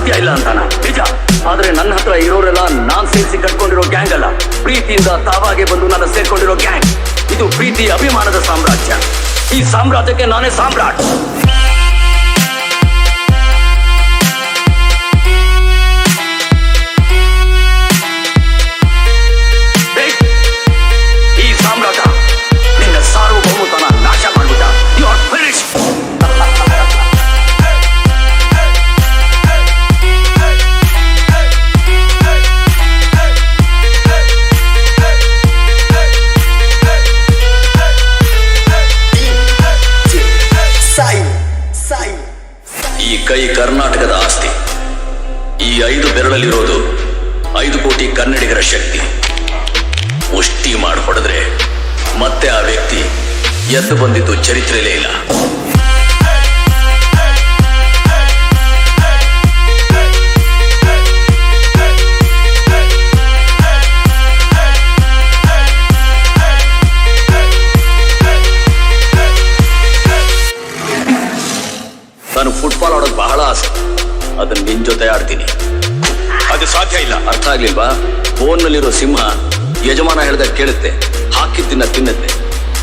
ಸಾಧ್ಯ ಇಲ್ಲ ಅಂತಾನ ನಿಜ. ಆದ್ರೆ ನನ್ನ ಹತ್ರ ಇರೋರೆಲ್ಲ ನಾನ್ ಸೇರಿಸಿ ಕಟ್ಕೊಂಡಿರೋ ಗ್ಯಾಂಗ್ ಅಲ್ಲ, ಪ್ರೀತಿಯಿಂದ ತಾವಾಗೆ ಬಂದು ನನ್ನ ಸೇರ್ಕೊಂಡಿರೋ ಗ್ಯಾಂಗ್. ಇದು ಪ್ರೀತಿ ಅಭಿಮಾನದ ಸಾಮ್ರಾಜ್ಯ. ಈ ಸಾಮ್ರಾಜ್ಯಕ್ಕೆ ನಾನೇ ಸಾಮ್ರಾಟ್. ಈ ಸಾಮ್ರಾಟ ನಿನ್ನ ಸಾರ್ವಭೌಮತನ ನಾಶ ಮಾಡ್ಬಿಟ್ಟ. You are finished. ಈ ಕೈ ಕರ್ನಾಟಕದ ಆಸ್ತಿ. ಈ 5 ಬೆರಳಲ್ಲಿರೋದು 5 ಕೋಟಿ ಕನ್ನಡಿಗರ ಶಕ್ತಿ. ಮುಷ್ಟಿ ಮಾಡಿಕೊಡಿದ್ರೆ ಮತ್ತೆ ಆ ವ್ಯಕ್ತಿ ಎದ್ದು ಬಂದಿದ್ದು ಚರಿತ್ರೆಯಲ್ಲೇ ಇಲ್ಲ. ನಾನು ಫುಟ್ಬಾಲ್ ಆಡೋದು ಬಹಳ ಆಸೆ. ಅದನ್ನ ನಿನ್ ಜೊತೆ ಆಡ್ತೀನಿ. ಅದು ಸಾಧ್ಯ ಇಲ್ಲ. ಅರ್ಥ ಆಗ್ಲಿಲ್ವಾ? ಬೋನ್ನಲ್ಲಿರೋ ಸಿಂಹ ಯಜಮಾನ ಹೇಳ್ದಾಗ ಕೇಳುತ್ತೆ, ಹಾಕಿದ್ದನ್ನ ತಿನ್ನುತ್ತೆ.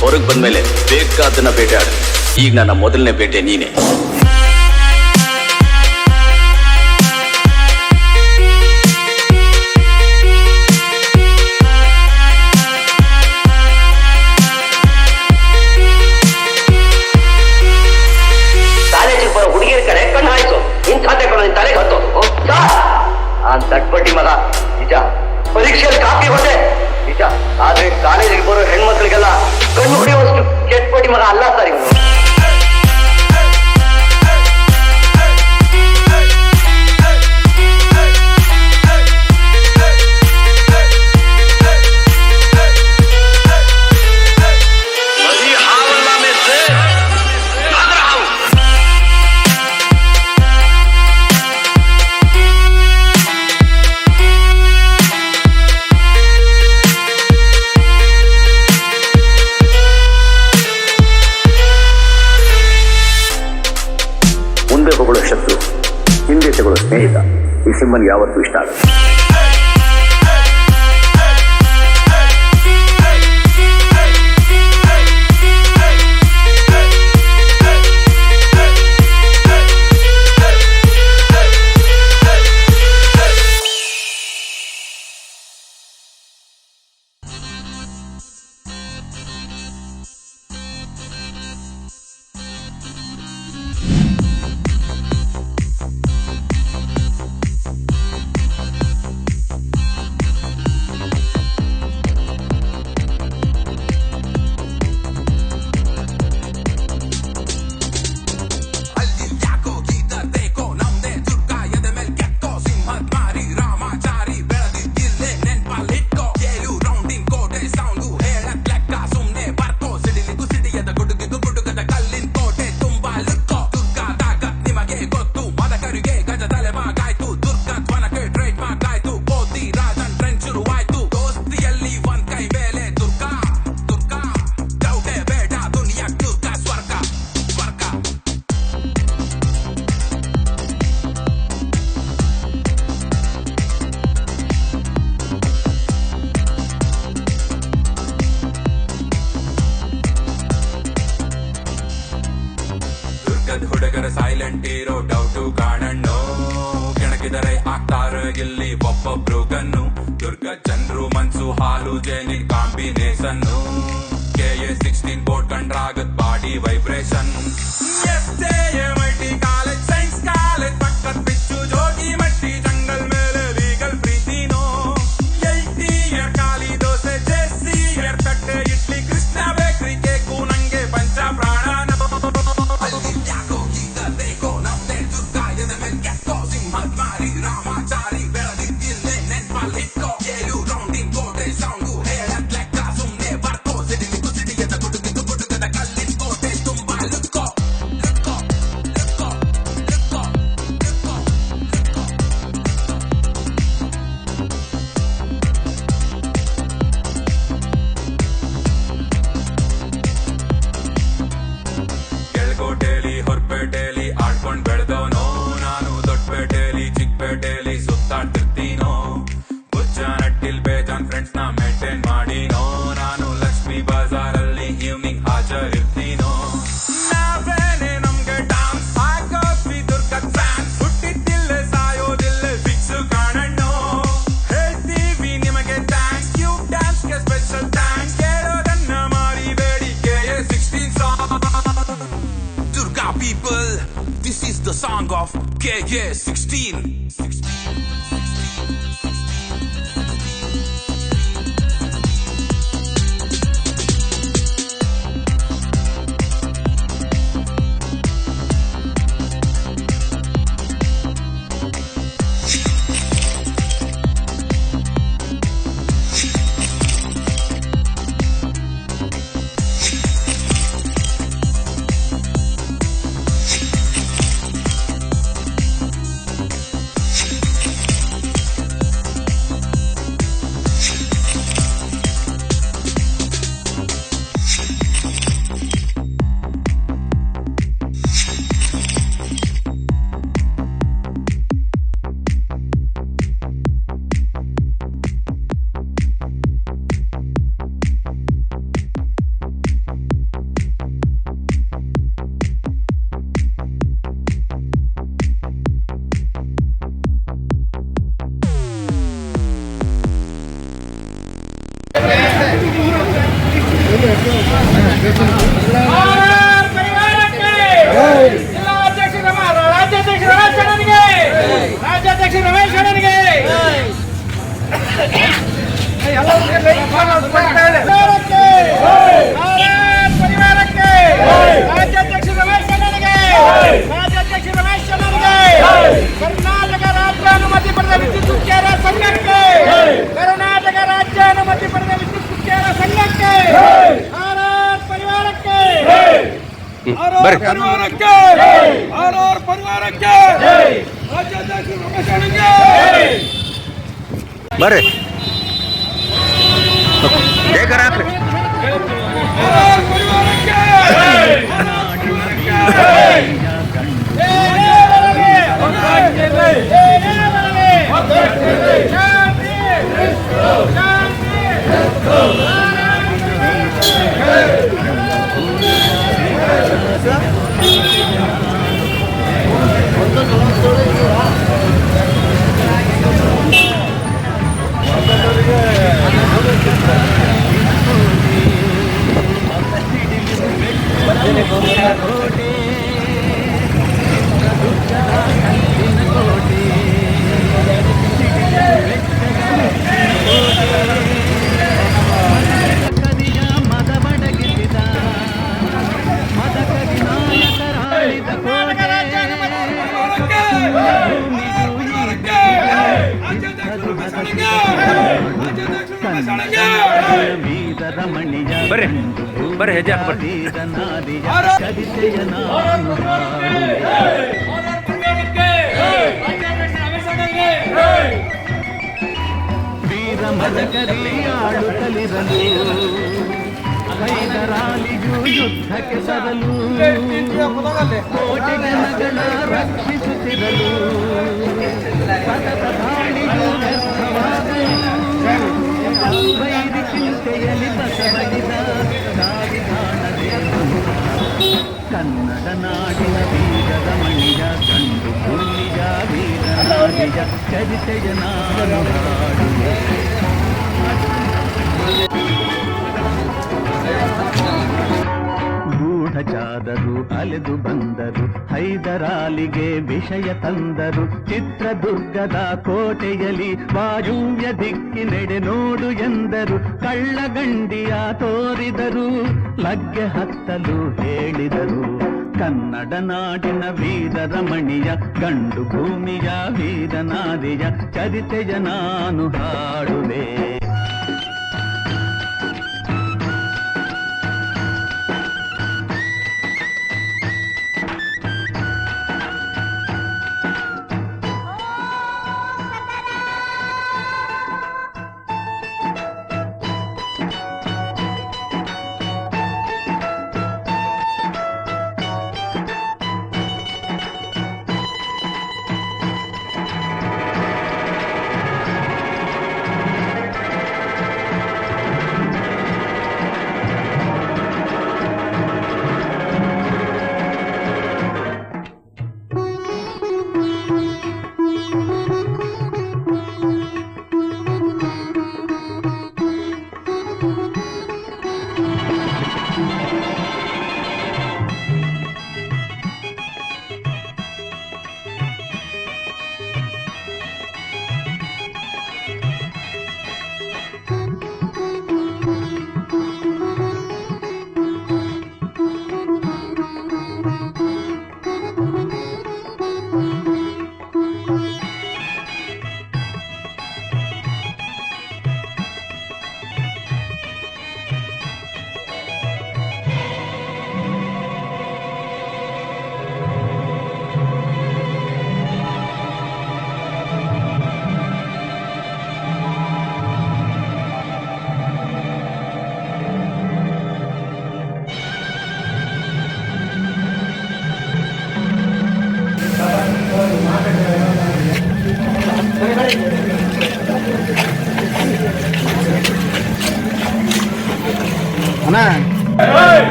ಹೊರಗೆ ಬಂದ್ಮೇಲೆ ಬೇಕಾದನ್ನ ಬೇಟೆ ಆಡುತ್ತೆ. ಈಗ ನನ್ನ ಮೊದಲನೇ ಬೇಟೆ ನೀನೆ. ಕಾಲೇಜಿಗೆ ಬರೋ ಹುಡುಗಿರ ಕಡೆ ಕಣ್ಣು ಹಾಯಿಸು. ಇಂಥ ತಲೆಗೆ ಹತ್ತೋದು ತಟ್ಪಟ್ಟಿ ಮಗ ನಿಜ. ಪರೀಕ್ಷೆಯಲ್ಲಿ ಕಾಪಿ ಹೊಟ್ಟೆ ನಿಜ. ಆದ್ರೆ ಕಾಲೇಜಿಗೆ ಬರೋ ಹೆಣ್ಮಕ್ಳಿಗೆಲ್ಲ ಕಣ್ಣು ಹೊಡೆಯುವಷ್ಟು ಕೆಟ್ಪಟ್ಟಿ ಮಗ ಅಲ್ಲ ಸರ್ ಇವನು. ಮುಂದೆ ಹೋಗೋ ಶತ್ರು, ಹಿಂದೆ ತಗೊಳ್ಳೋ ಸ್ನೇಹಿತ. ಈ ಸಿಂಹನ್ಗೆ ಯಾವತ್ತೂ ಇಷ್ಟ ಆಗುತ್ತೆ. ಹುಡುಗರ ಸೈಲೆಂಟ್ ಇರೋ ಡೌಟು ಕಾಣಣ್ಣು. ಕೆಣಕಿದರೆ ಆಗ್ತಾರ ಇಲ್ಲಿ ಒಬ್ಬೊಬ್ರು ಗನ್ನು. ದುರ್ಗ ಜನರು ಮನ್ಸು ಹಾಲು ಜೇನಿನ್ ಕಾಂಬಿನೇಷನ್ನು. KA-16 ಬೋರ್ಡ್ ಕಂಡ್ರಾಗತ್ body vibration. MIT college science college ಪಕ್ಕದ ಬಿಚ್ಚು ಜೋಗಿ ಮಟ್ಟಿ ಜಂಗಲ್ ಮೇಲೆ ಲೀಗಲ್ ಪ್ರೀತಿನೋ. LTR ಖಾಲಿ ದೋಸೆ JCR ತಟ್ಟೆ ಇಡ್ಲಿ ಕೃಷ್ಣ ಬೇಕ್ರಿ ಕೇಕು ನಂಗೆ ಪಂಚ ಪ್ರಾಣನೋ. this is the song of KJ16. ರಾಜ್ಯಾಧ್ಯಕ್ಷ ರಮೇಶ್ ಅಣ್ಣನಿಗೆ ಪರಿವಾರಕ್ಕೆ ರಾಜ್ಯಾಧ್ಯಕ್ಷ ರಮೇಶ್ ಅಣ್ಣನಿಗೆ ರಾಜ್ಯಾಧ್ಯಕ್ಷ ರಮೇಶ್ ಅಣ್ಣನಿಗೆ ಕರ್ನಾಟಕ ರಾಜ್ಯಾನುಮತಿ ಪಡೆದ ವಿದ್ಯುತ್ ಉದ್ಯೋಗ ಸಂಘಕ್ಕೆ ಕರ್ನಾಟಕ ರಾಜ್ಯಾನುಮತಿ ಪಡೆದ ವಿದ್ಯುತ್ ಉದ್ಯೋಗ ಸಂಘಕ್ಕೆ ಪರಿವಾರಕ್ಕೆ ಪರಿವಾರಕ್ಕೆ ಪರಿವಾರಕ್ಕೆ ರಾಜ್ಯಾಧ್ಯಕ್ಷ ರಮೇಶ್ ಅಣ್ಣನಿಗೆ ಬರ್ರಿ ಬೇಕಾರ ಹಾಕ್ರಿ ಬರ್ರಿ ಬರ್ರಿ ಹೆಜ್ಜೆ ಹಾಕಿ ಬರ್ರಿ ವೀರ ಮದಕರಿ ಆಡುತ್ತಲಿರಲು ಹೈದರಾಲಿಗೂ ಯುದ್ಧಕ್ಕೆ ಬರಲು ಕೋಟೆಗಳ ರಕ್ಷಿಸುತ್ತಿರಲು ಸತತ ದಾಳಿಗೂ ವ್ಯರ್ಥವಾಗಲು ವೈರಿ ಚಿಂತೆಯಲ್ಲಿ ಬಸವಳಿದ ದಾರಿ ಕಾಣದೆ ಕನ್ನಡ ನಾಡಿನ ಬೀಜದ ಮಣಿಯ ಗಂಡು ಭೂಮಿಯ ವೀರನಾಡಿಯ ಚರಿತೆಯ ನಾನು ಹಾಡುವೆ ಗೂಢಚಾರರು ಅಲೆದು ಬಂದರು ಹೈದರಾಲಿಗೆ ವಿಷಯ ತಂದರು ಚಿತ್ರದುರ್ಗದ ಕೋಟೆಯಲ್ಲಿ ವಾಯುವ್ಯ ದಿಕ್ಕಿನೆಡೆ ನೋಡು ಎಂದರು ಕಳ್ಳಗಂಡಿಯ ತೋರಿದರು ಲಗ್ಗೆ ಹತ್ತಲು ಹೇಳಿದರು ಕನ್ನಡ ನಾಡಿನ ವೀರರಮಣಿಯ ಗಂಡು ಭೂಮಿಯ ವೀರನಾರಿಯ ಚರಿತೆಯ ನಾನು ಹಾಡುವೆ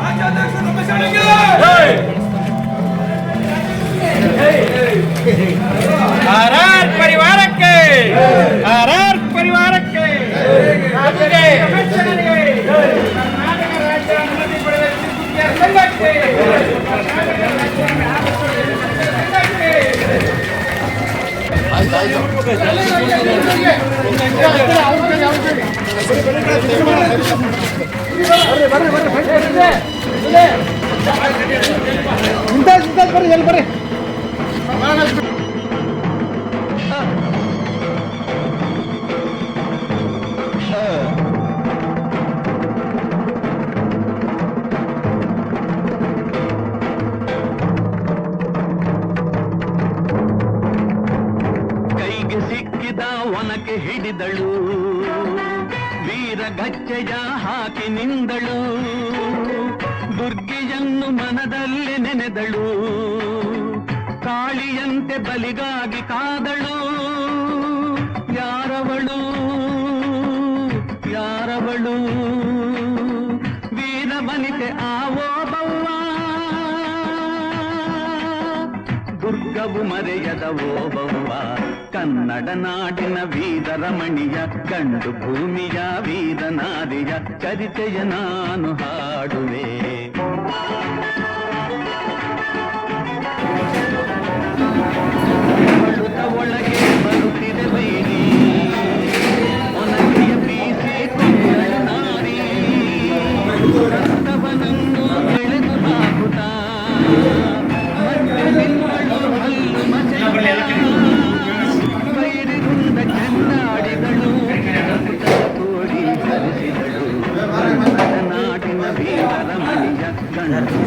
ರಾಜ್ಯಾಧ್ಯಕ್ಷ ರಮೇಶ್ ಅಣ್ಣಗೆ ಆರ್ಆರ್ ಪರಿವಾರಕ್ಕೆ ಆರ್ಆರ್ ಪರಿವಾರಕ್ಕೆ ರಮೇಶ್ ಅಣ್ಣನಿಗೆ ಕರ್ನಾಟಕ ರಾಜ್ಯ ಅನುಮತಿ ಪಡೆದ ವಿದ್ಯುತ್ ಸಂಘಕ್ಕೆ ಕರ್ನಾಟಕ ರಾಜ್ಯ ಸಂಘಕ್ಕೆ ಕೈಗೆ ಸಿಕ್ಕಿದ ಒನಕೆ ಹಿಡಿದಳು, ವೀರಗಚ್ಚೆಯ ಹಾಕಿ ನಿಂದಳು, ದುರ್ಗೆಯನ್ನು ಮನದಲ್ಲಿ ನೆನೆದಳು, ಕಾಳಿಯಂತೆ ಬಲಿಗಾಗಿ ಕಾದಳು. ಯಾರವಳು ಯಾರವಳು ವೀರವನಿತೆ ಆವೋಬವ್ವ, ದುರ್ಗವು ಮರೆಯದ ಓಬವ್ವ, ಕನ್ನಡ ನಾಡಿನ ವೀರರಮಣಿಯ, ಗಂಡು ಭೂಮಿಯ ವೀರನಾರಿಯ ಚರಿತೆಯ ನಾನು ಹಾಡುವೆ. ಬಳುತ ಒಳಗೆ ಬರುತ್ತಿದೆ ಬೈರಿ, ಒನಕೆಯ ಬೀಸಿ ಕೊಂಡಳು ನಾರಿ, ರಕ್ತವನನ್ನು ಎಳೆದು ಹಾಕುತ್ತ ಮತ್ತೆ ನಿನ್ನಳು ಹಲ್ಲು ಮಚೆಯ ಬೈರಿಗುಂದ ಚೆಂಡಾಡಿದಳು, ಕೋಡಿ ಹರಿಸಿದಳು. ಕನ್ನಡ ನಾಡಿನ ವೀರರಮಣಿಯ, ಗಂಡು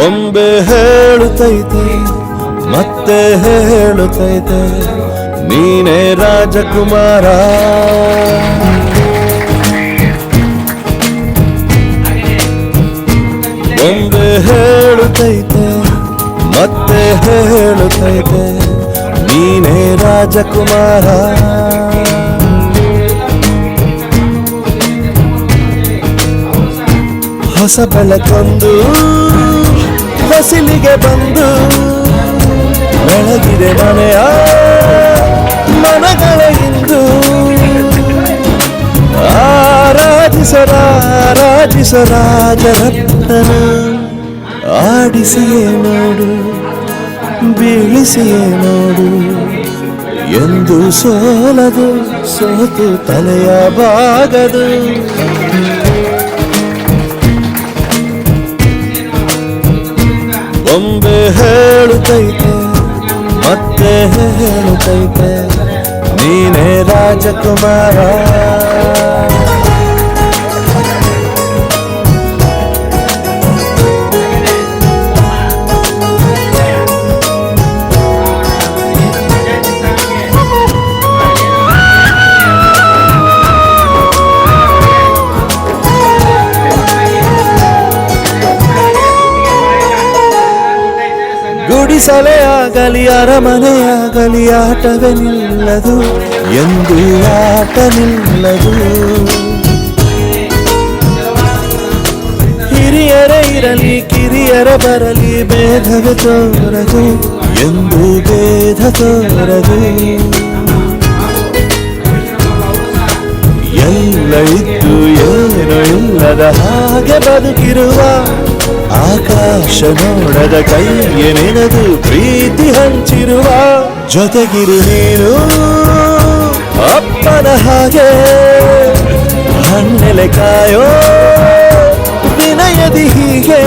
ಬೊಂಬೆ ಹೇಳುತ್ತೈತೆ ಮತ್ತೆ ಹೇಳುತ್ತೈತೆ ನೀನೇ ರಾಜಕುಮಾರ. ಬೊಂಬೆ ಹೇಳುತ್ತೈತೆ ಮತ್ತೆ ಹೇಳುತ್ತೈತೆ ನೀನೇ ರಾಜಕುಮಾರ. ಹೊಸ ಬೆಳಕೊಂದು ಹೊಸಿಲಿಗೆ ಬಂದು ಬೆಳಗಿದೆ ಮನೆಯ ಮನಗಳ ಇಂದು. ರಾಜರತ್ನ ಆಡಿಸಿಯೇ ನೋಡು ಬೀಳಿಸಿಯೇ ನೋಡು ಎಂದು ಸೋಲದು ಸೋತು ತಲೆಯ ಬಾಗದು. ಬೊಂಬೆ ಹೇಳುತ್ತೈತೆ ಮತ್ತೆ ಹೇಳುತ್ತೈತೆ ನೀನೇ ರಾಜಕುಮಾರ. ಗುಡಿಸಲೇ ಆಗಲಿ ಅರಮನೆಯಾಗಲಿ ಆಟವೇ ನಿಲ್ಲದು ಎಂದು ಆಟ ನಿಲ್ಲದು. ಹಿರಿಯರೇ ಇರಲಿ ಕಿರಿಯರ ಬರಲಿ ಭೇದವೇ ತೋರದು ಎಂದು ಭೇದ ತೋರದು. ಎಲ್ಲ ಇದ್ದು ಏನು ಇಲ್ಲದ ಹಾಗೆ ಬದುಕಿರುವ ಆಕಾಶ ನೋಡದ ಕೈಯೇ ನೆನೆದು ಪ್ರೀತಿ ಹಂಚಿರುವ ಜೊತೆಗಿರು ನೀನು ಅಪ್ಪನ ಹಾಗೆ ಹಣ್ಣೆಲೆ ಕಾಯೋ ವಿನಯದಿ ಹೀಗೆ.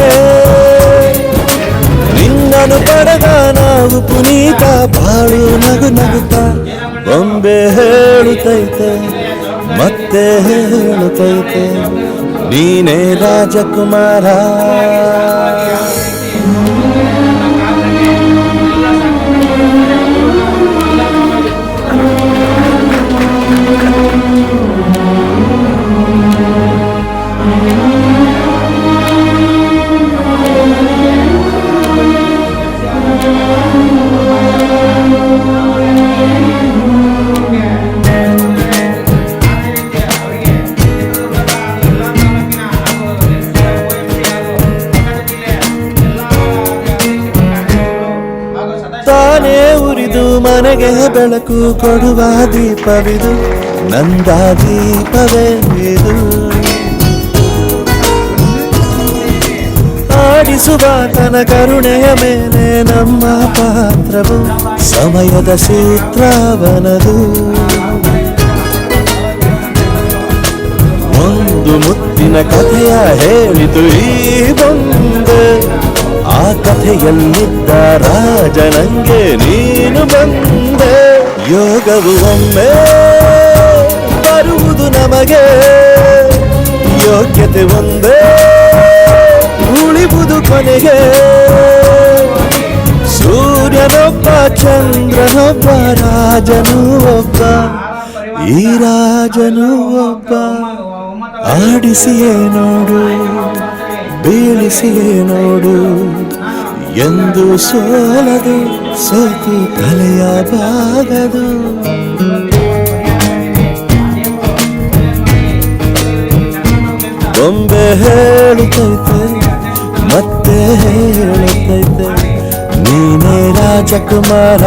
ನಿನ್ನನು ಪಡೆದ ನಾವು ಪುನೀತ ಬಾಳು ನಗು ನಗುತ್ತ. ಬೊಂಬೆ ಹೇಳುತ್ತೈತೆ ಮತ್ತೆ ಹೇಳುತ್ತೈತೆ ನೀನೇ ರಾಜಕುಮಾರ. ತಾನೇ ಉರಿದು ಮನೆಗೆ ಬೆಳಕು ಕೊಡುವ ದೀಪವಿದು ನಂದ ದೀಪವೇ ಇದು. ಆಡಿಸುವ ತನ ಕರುಣೆಯ ಮೇಲೆ ನಮ್ಮ ಪಾತ್ರವು ಸಮಯದ ಸೂತ್ರವನದು. ಒಂದು ಮುತ್ತಿನ ಕಥೆಯ ಹೇಳಿತು ಈ ಬೊಂಬೆ. ಆ ಕಥೆಯಲ್ಲಿದ್ದ ರಾಜ ನಂಗೆ ನೀನು ಬಂದೆ. ಯೋಗವು ಒಮ್ಮೆ ಬರುವುದು ನಮಗೆ ಯೋಗ್ಯತೆ ಒಂದೇ ಉಳಿವುದು ಕೊನೆಗೆ. ಸೂರ್ಯನೊಬ್ಬ ಚಂದ್ರನೊಬ್ಬ ರಾಜನು ಒಬ್ಬ ಈ ರಾಜನು ಒಬ್ಬ. ಆಡಿಸಿಯೇ ನೋಡು ಬೀಳಿಸಿಯೇ ನೋಡು ಎಂದು ಸೋಲದು ಸೋತು ತಲೆಯ ಬಾಗದು. ಬೊಂಬೆ ಹೇಳುತ್ತೈತೆ ಮತ್ತೆ ಹೇಳುತ್ತೈತೆ ನೀನೇ ರಾಜಕುಮಾರ.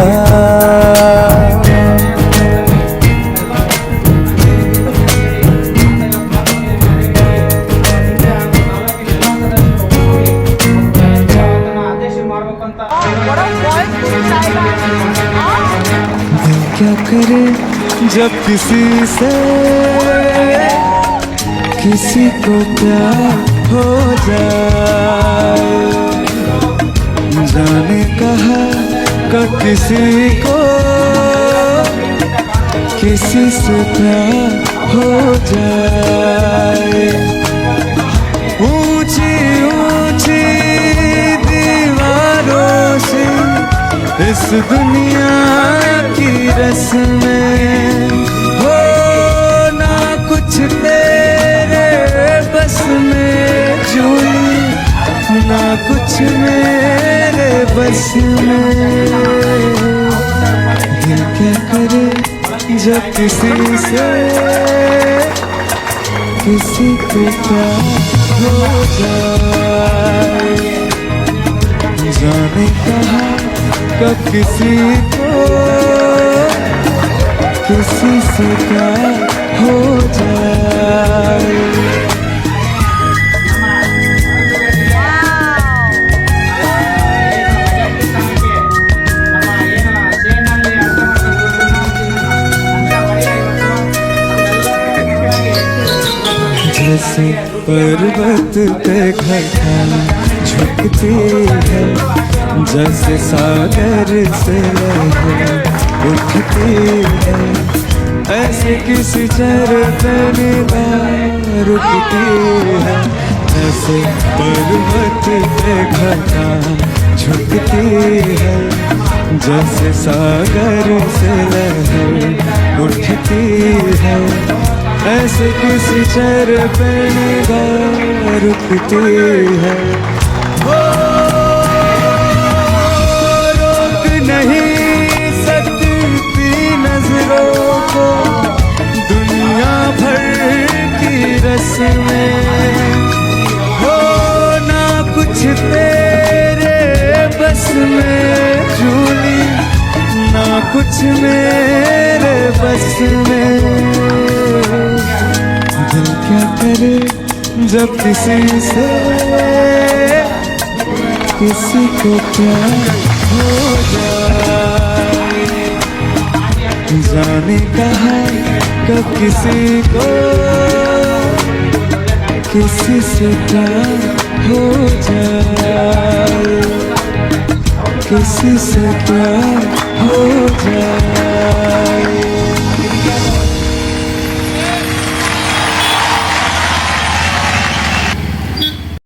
क्या करे जब किसी से किसी को प्यार हो जाए. जाने कहा कब किसी को किसी से प्यार हो जाए. ऊंची ऊंची इस दुनिया की रस्में हो ना कुछ तेरे बस में जूली ना कुछ मेरे बस में। दिल क्या करे जब किसी से किसी को प्यार हो जाए, जाने कहा कब किसी को किसी से प्यार हो जाए। जैसे पर्वत पे घटा झुकती है, जैसे सागर से लहर उठती है, ऐसे किसी चरते निगाह रुकती है। जैसे पर्वत पे घटा झुकती है, जैसे सागर से लहर उठती है, ऐसे किसी चर पे निगाह रुकती है। वो रोक नहीं सकती नजरों को दुनिया भर की रस्में, हो ना कुछ तेरे बस में जूली ना कुछ मेरे बस में। दिल क्या करे जब किसी से किसी को प्यार हो जाए, जाने कहा कब किसी को किसी से प्यार हो जाए, किसी से प्यार हो जाए।